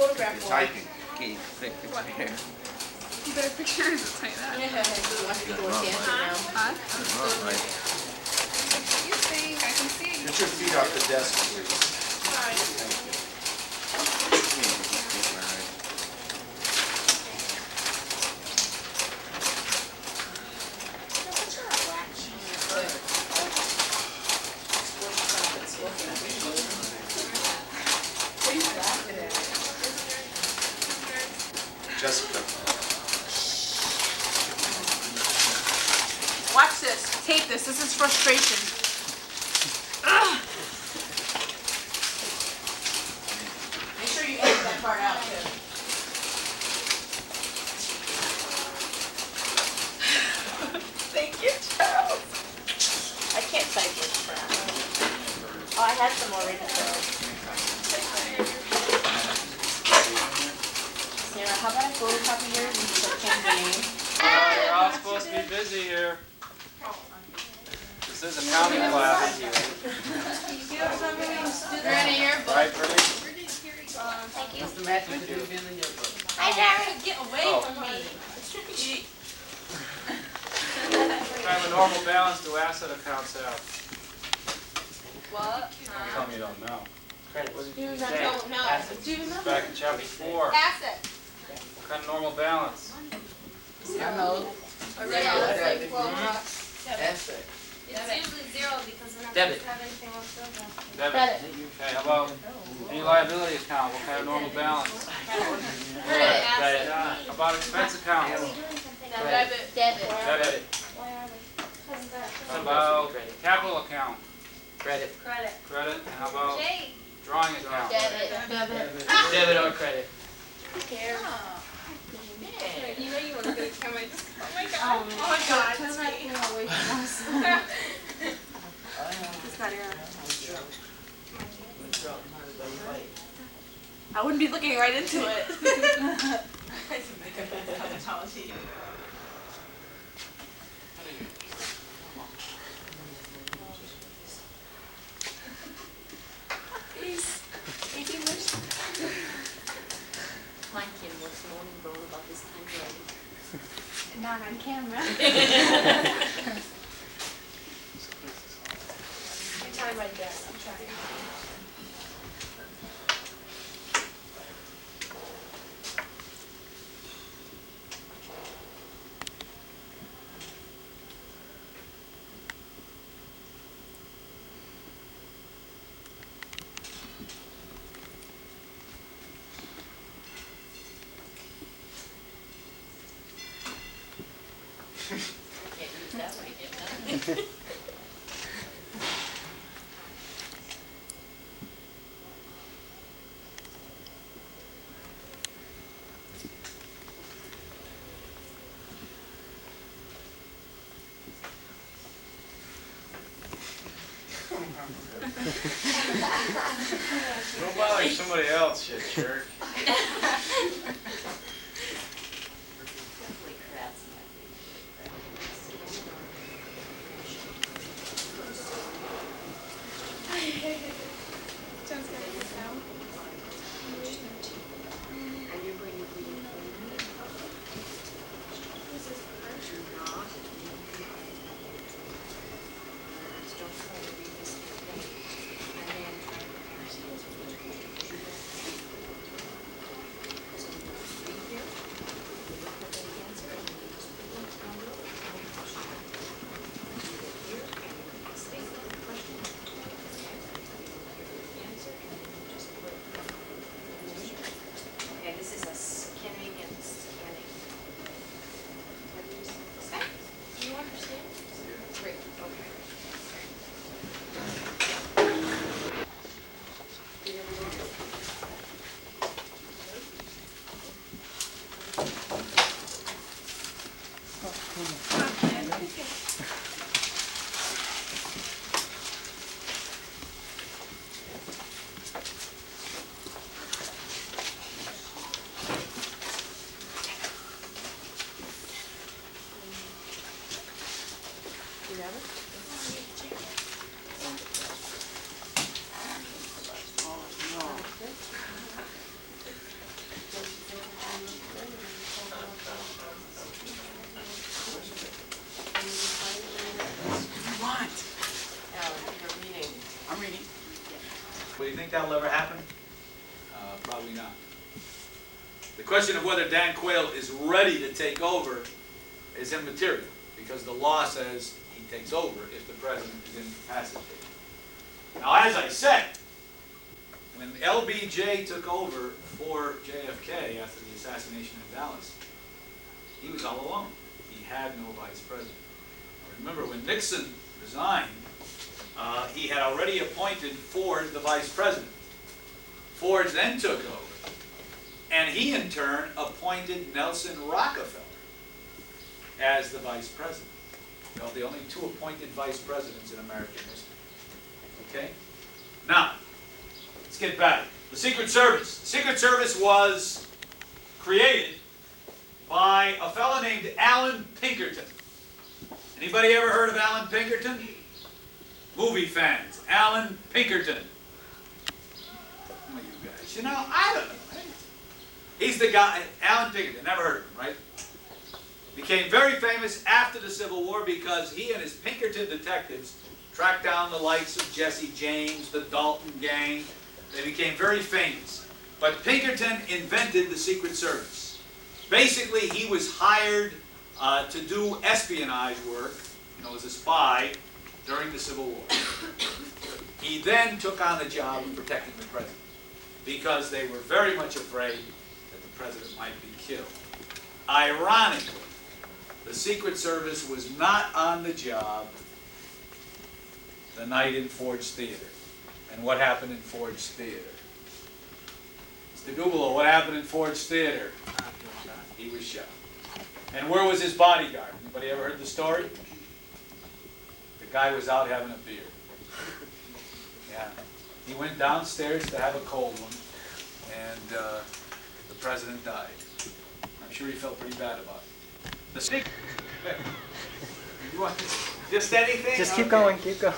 photograph You're for? typing. Okay, click picture here. You better picture it. I'll tell you that. Yeah, I want to go dancing now. Huh? Oh, right. What do you think? I can see you. Get your feet off the desk, please. Jessica. Watch this. Tape this. This is frustration. Ugh. Make sure you edit that part out too. Thank you, Charles. I can't type this crap. Oh, I had some already. Sarah, how about I photocopy yours and just change the name? You're all supposed to be busy here. This is accounting class. They're in a yearbook. Right, Bernie? Thank you. Thank you. Hi, Jerry. Get away Oh. from me. What kind of a normal balance do asset accounts have? What? Tell me you don't know. Do not know. Do not. Back in chapter 4. Asset. What kind of normal balance? I know. Asset. It's usually zero because we're not Debit. supposed to have anything else over. Debit. Credit. Okay, how about any liability account? What kind of normal balance? Credit. Credit. How about expense account? Debit. Debit. Debit. Why are we? How about capital account? Credit. Credit. Credit. And how about Jay. drawing account? Debit. Debit. Debit or credit. Who cares? You know you want to go to camera. Oh my god. Oh my god. Turn that thing away from us. It's not here. I wouldn't be looking right into it. My kid was moaning bone about this time already. Not on camera. I'm trying my best. I'm trying. Can't use that one again, huh? Don't bother somebody else, you jerk. Definitely crabs my Sounds good. Now. And you're going to be Okay, this is a scanning and scanning. Okay, do you understand? Great, okay. You have it? that'll ever happen? Probably not. The question of whether Dan Quayle is ready to take over is immaterial, because the law says he takes over if the president is incapacitated. Now, as I said, when LBJ took over for JFK after the assassination in Dallas, he was all alone. He had no vice president. Remember, when Nixon resigned, he had already appointed Ford the vice president. Ford then took over, and he in turn appointed Nelson Rockefeller as the vice president. Well, the only two appointed vice presidents in American history. Okay? Now, let's get back. The Secret Service. The Secret Service was created by a fellow named Alan Pinkerton. Anybody ever heard of Alan Pinkerton? Movie fans. Alan Pinkerton. Some of you guys. You know, I don't know. He's the guy, Alan Pinkerton. Never heard of him, right? Became very famous after the Civil War because he and his Pinkerton detectives tracked down the likes of Jesse James, the Dalton Gang. They became very famous. But Pinkerton invented the Secret Service. Basically, he was hired to do espionage work, you know, as a spy during the Civil War. He then took on the job of protecting the president because they were very much afraid that the president might be killed. Ironically, the Secret Service was not on the job the night in Ford's Theater. And what happened in Ford's Theater? Mr. Googleau, what happened in Ford's Theater? He was shot. And where was his bodyguard? Anybody ever heard the story? The guy was out having a beer. Yeah. He went downstairs to have a cold one, and the president died. I'm sure he felt pretty bad about it. The Secret... You want just anything? Just keep Okay. going, keep going.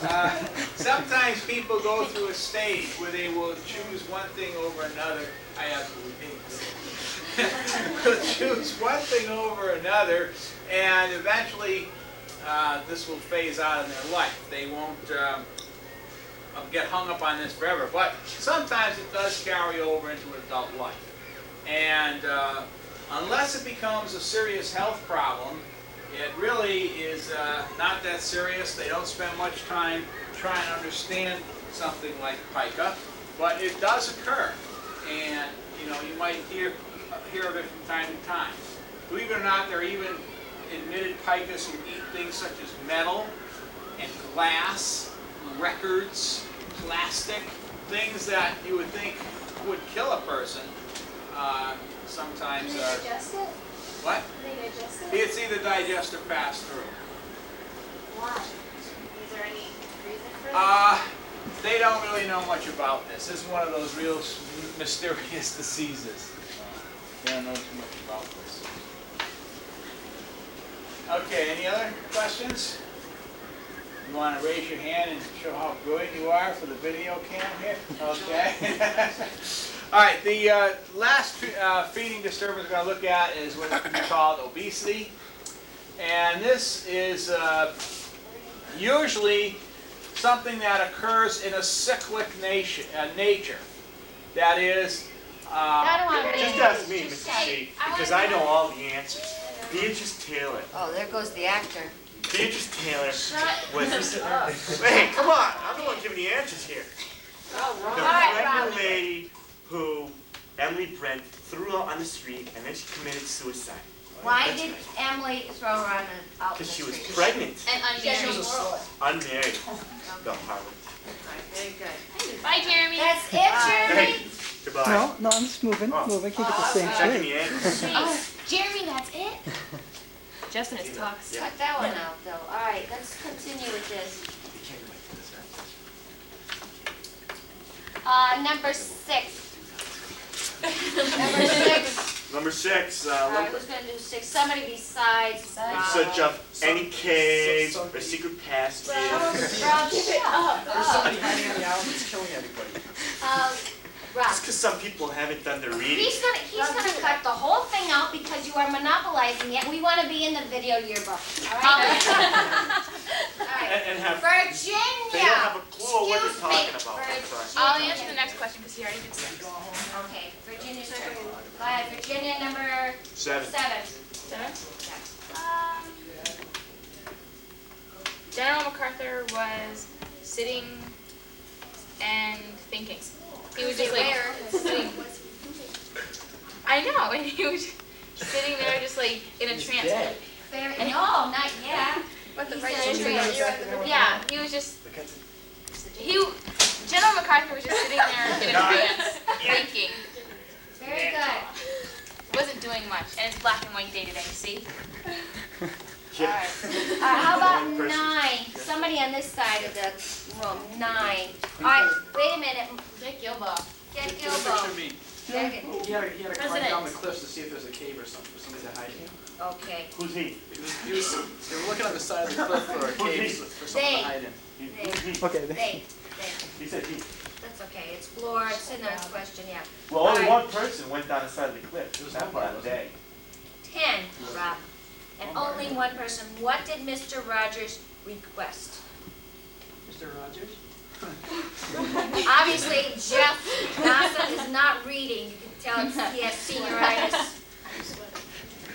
Sometimes people go through a stage where they will choose one thing over another. I absolutely hate this. Will choose one thing over another, and eventually this will phase out in their life. They won't get hung up on this forever, but sometimes it does carry over into adult life. And unless it becomes a serious health problem, it really is not that serious. They don't spend much time trying to understand something like pica, but it does occur. And you know, you might hear of it from time to time. Believe it or not, there are even admitted picas who eat things such as metal and glass, records, plastic, things that you would think would kill a person. Sometimes Can they are... digest it? What? Can they digest it? It's either digest or pass through. Why? Is there any reason for that? They don't really know much about this. This is one of those real mysterious diseases. They don't know too much about this. Okay, any other questions? You want to raise your hand and show how good you are for the video cam here? Okay. All right, the last feeding disturbance we're going to look at is what we call obesity. And this is usually something that occurs in a cyclic nature. That is... I don't want to Just ask me, Mr. C, because I know all the answers. Beatrice Taylor. Oh, there goes the actor. Beatrice Taylor was... up. Hey, come on, I'm the one giving the answers here. The pregnant lady who Emily Brent threw out on the street and then she committed suicide. Why did Emily throw her out in the Because she was street? pregnant, And unmarried. unmarried. The harlot. Very good. Bye, Jeremy. That's it, Jeremy? Hey, goodbye. No, no, I'm just moving, moving, keep it the same Checking shape. the answers. Oh, Jeremy, that's it? Justin, it's talks. Cut that one out, though. All right, let's continue with this. Number 6. Number 6. Number 6, All right, who's going to do 6? Somebody besides Rob. search up any cave or secret passage. Rob, give it up. Somebody hiding on the island that's killing everybody. Rob. Just because some people haven't done their reading. He's gonna cut the whole thing out because you are monopolizing it. We want to be in the video yearbook. All right. All right. And have, Virginia. they don't have a clue. what we're just Excuse me, talking about. Sorry. I'll answer the next question because he already did 6. Okay, Virginia's turn. Go ahead, Virginia, number 7. 7. General MacArthur was sitting and thinking. He was just like sitting. I know, and he was sitting there just like in a trance. No, not yet. What the He right said trance? trance. Yeah, he was just. General MacArthur was just sitting there in a trance, thinking. Very good. Wasn't doing much, and it's black and white day today. See? Yeah. How about One person. 9? Somebody on this side of the room, 9. All right, wait a minute. Dick Gilbo. Get Picture Gilbo. me. Get- He had to climb President. down the cliffs to see if there's a cave or something, for somebody to hide in. Okay. Who's he? They were looking on the side of the cliff for a cave for something They. to hide in. Who's he? Okay, They. He said he. That's okay. It's Flora. It's in that question, yeah. Well, only All right. one person went down the side of the cliff. It was That nobody, part of the wasn't day. 10, Rob. And only one person. What did Mr. Rogers request? Mr. Rogers? Obviously, Jeff Dawson is not reading. You can tell he has senioritis.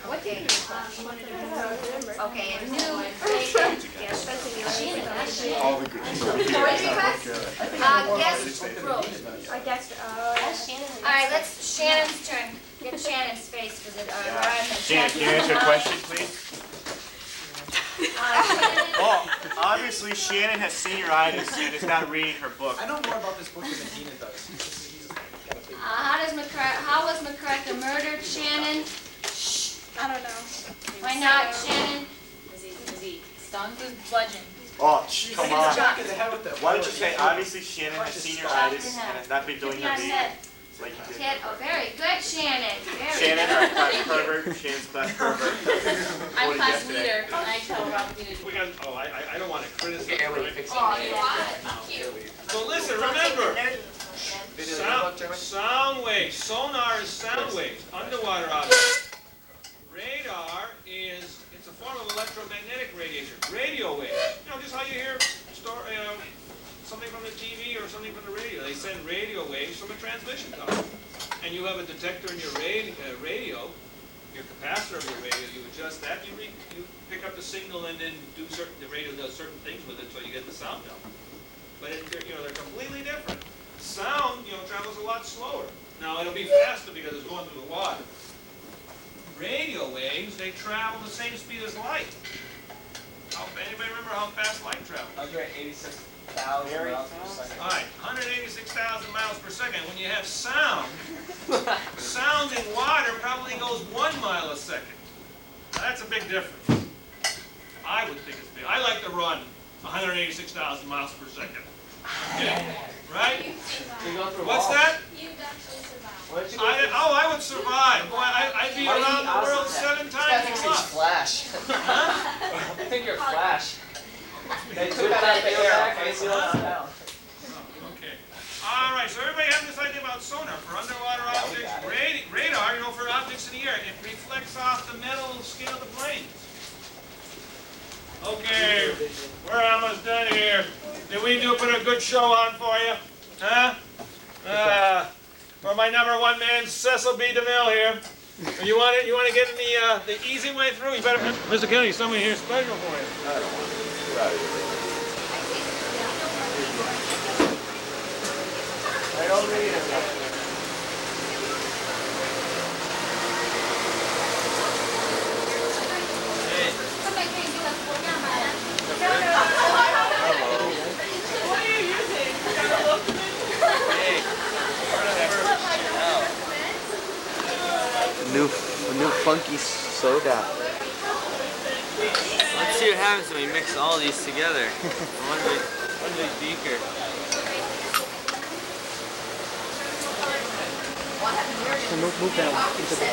What did he request? Okay, a new vacant guest room. All the good Guest room. All right, let's Shannon's turn. Get Shannon's face because it. Shannon, can you answer a question, please? Shannon, Oh, obviously Shannon has senioritis and is not reading her book. I know more about this book than Dina does. He's got a big how was MacArthur murdered, Shannon? I don't know. Why not, Shannon? Was he stunned? He was bludgeoned. Oh, He's come got a on. jacket to hell with that. Why don't you say, obviously Shannon has senioritis and has not been doing Hit her me on the reading head. like you did. Hit. Oh, very good, Shannon. Very Shannon, good. our class pervert. Shannon's class pervert. I'm What did class yesterday? leader, and I tell Rob to do We got, I don't want to criticize. Here, when you fix it. Oh, you want it? Thank you. So listen, remember, sound waves, sonar is sound waves, underwater objects. Radar is, it's a form of electromagnetic radiation, radio waves. You know, just how you hear something from the TV or something from the radio. They send radio waves from a transmission tower. And you have a detector in your radio, your capacitor of your radio, you adjust that, you pick up the signal and then the radio does certain things with it so you get the sound out. But they're completely different. Sound, travels a lot slower. Now it'll be faster because it's going through the water. Radio waves, they travel the same speed as light. Anybody remember how fast light travels? 186,000 miles per second. All right, 186,000 miles per second. When you have sound, sound in water probably goes 1 mile a second. Now, that's a big difference. I would think it's big. I like to run 186,000 miles per second. Okay? Right? What's that? I would survive. Boy, I'd be around the world 7 times a month. Flash. Huh? I think you're Flash. They took that that out of the air. Okay. All right, so everybody have this idea about sonar for underwater objects. Radar, for objects in the air, it reflects off the metal skin of the planes. Okay, we're almost done here. Did we put a good show on for you? Huh? For my #1 man, Cecil B. DeMille here. You want to get in the easy way through? You better, Mr. Kennedy, somebody here special for you. I don't read it. New funky soda. Let's see what happens when we mix all these together. One big beaker. Move down into the